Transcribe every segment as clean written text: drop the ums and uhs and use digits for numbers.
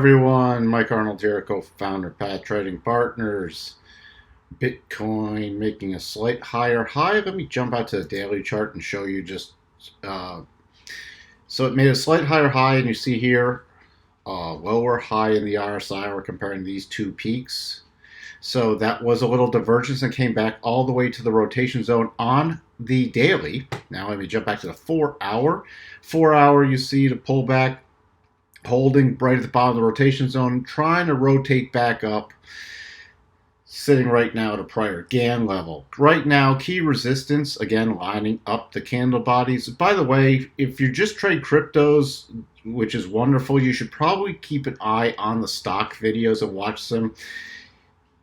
everyone, Mike Arnold here, co-founder Path Trading Partners. Bitcoin making a slight higher high. Let me jump out to the daily chart and show you just, so it made a slight higher high, and you see here, lower high in the RSI. We're comparing these two peaks. So that was a little divergence and came back all the way to the rotation zone on the daily. Now let me jump back to the 4 hour. 4 hour, you see the pullback, holding right at the bottom of the rotation zone, trying to rotate back up, sitting right now at a prior GAN level. Right now, key resistance, again, lining up the candle bodies. By the way, if you just trade cryptos, which is wonderful, you should probably keep an eye on the stock videos and watch them,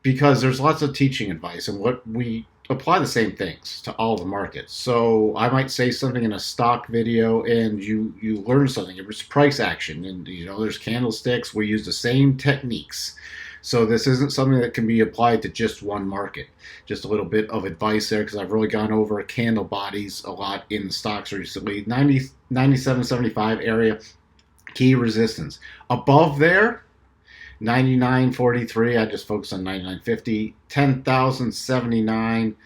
because there's lots of teaching advice, and what we apply the same things to all the markets. So I might say something in a stock video and you learn something. It's price action, and there's candlesticks. We use the same techniques. So this isn't something that can be applied to just one market. Just a little bit of advice there, because I've really gone over candle bodies a lot in the stocks recently. 97.75 area, key resistance. Above there, 99.43, I just focus on 99.50, 10,079,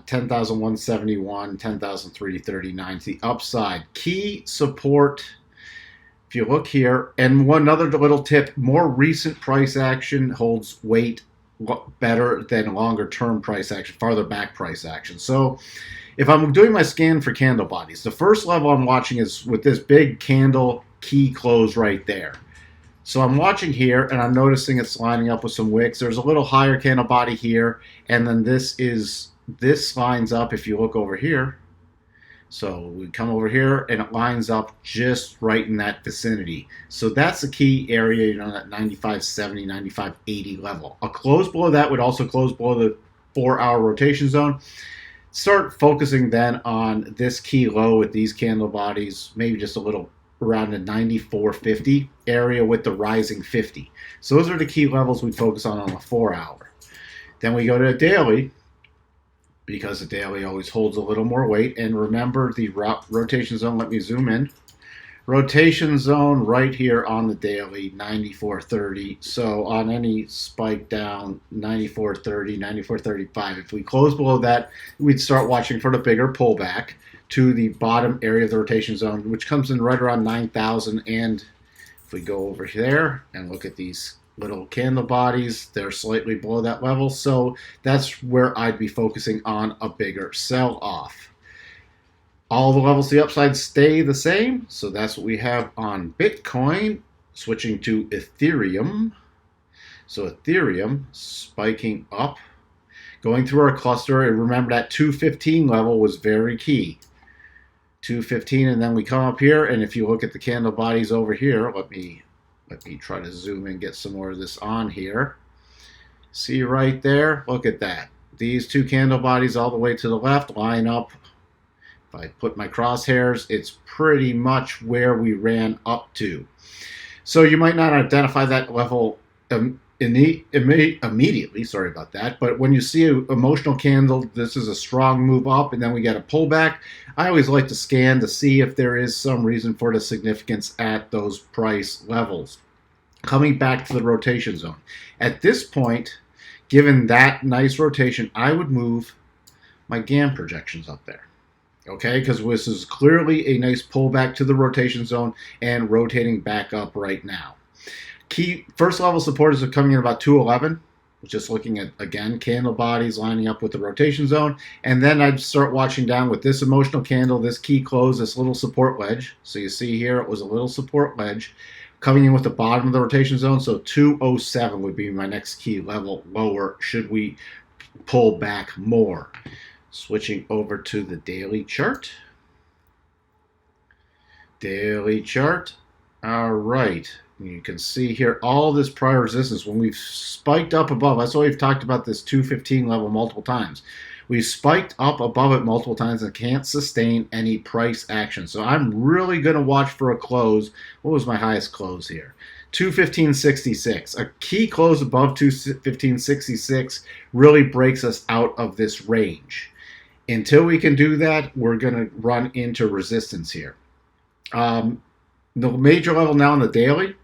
10,171, 10,339 to the upside. Key support, if you look here, and one other little tip, more recent price action holds weight better than longer term price action, farther back price action. So if I'm doing my scan for candle bodies, the first level I'm watching is with this big candle key close right there. So I'm watching here, and I'm noticing it's lining up with some wicks. There's a little higher candle body here, and then this lines up if you look over here. So we come over here, and it lines up just right in that vicinity. So that's the key area, that 95.70, 95.80 level. A close below that would also close below the 4 hour rotation zone. Start focusing then on this key low with these candle bodies, maybe just a little around the 94.50 area with the rising 50. So those are the key levels we focus on a 4 hour. Then we go to a daily, because the daily always holds a little more weight. And remember the rotation zone, let me zoom in. Rotation zone right here on the daily, 94.30. So on any spike down, 94.30, 94.35. If we close below that, we'd start watching for the bigger pullback to the bottom area of the rotation zone, which comes in right around 9,000. And if we go over there and look at these little candle bodies, they're slightly below that level. So that's where I'd be focusing on a bigger sell-off. All the levels to the upside stay the same. So that's what we have on Bitcoin. Switching to Ethereum. So Ethereum spiking up, going through our cluster. And remember that 215 level was very key. 215, and then we come up here, and if you look at the candle bodies over here, let me try to zoom in, get some more of this on here. See right there, look at that. These two candle bodies all the way to the left line up. If I put my crosshairs, it's pretty much where we ran up to. So you might not identify that level immediately, sorry about that, but when you see an emotional candle, this is a strong move up, and then we get a pullback. I always like to scan to see if there is some reason for the significance at those price levels. Coming back to the rotation zone. At this point, given that nice rotation, I would move my GAN projections up there. Okay, because this is clearly a nice pullback to the rotation zone and rotating back up right now. Key first level supporters are coming in about 211. Just looking at, again, candle bodies lining up with the rotation zone. And then I'd start watching down with this emotional candle, this key close, this little support wedge. So you see here it was a little support wedge coming in with the bottom of the rotation zone. So 207 would be my next key level lower should we pull back more. Switching over to the daily chart. Daily chart. All right. You can see here all this prior resistance. When we've spiked up above, that's why we've talked about this 215 level multiple times. We've spiked up above it multiple times and can't sustain any price action. So I'm really going to watch for a close. What was my highest close here? 215.66. A key close above 215.66 really breaks us out of this range. Until we can do that, we're going to run into resistance here. The major level now on the daily,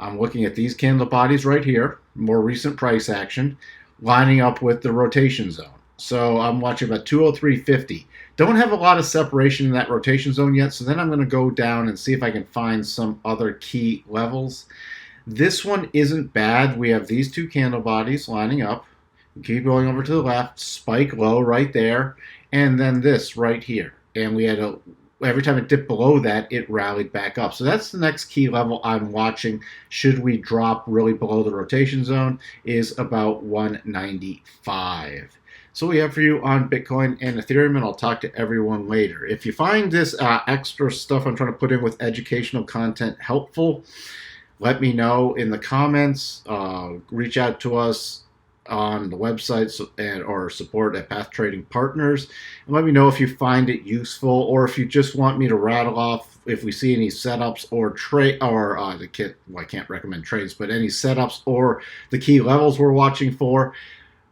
I'm looking at these candle bodies right here, more recent price action, lining up with the rotation zone. So I'm watching about 203.50. Don't have a lot of separation in that rotation zone yet, so then I'm going to go down and see if I can find some other key levels. This one isn't bad. We have these two candle bodies lining up. Keep going over to the left, spike low right there, and then this right here. And we had every time it dipped below that, it rallied back up. So that's the next key level I'm watching. Should we drop really below the rotation zone is about 195. So we have for you on Bitcoin and Ethereum, and I'll talk to everyone later. If you find this extra stuff I'm trying to put in with educational content helpful, let me know in the comments. Reach out to us on the website or support at Path Trading Partners, and let me know if you find it useful, or if you just want me to rattle off if we see any setups or trade, or I can't recommend trades, but any setups or the key levels we're watching for.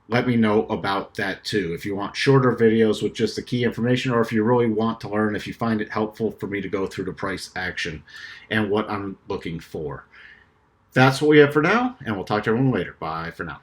Let me know about that too. If you want shorter videos with just the key information, or if you really want to learn, if you find it helpful for me to go through the price action and what I'm looking for. That's what we have for now, and we'll talk to everyone later. Bye for now.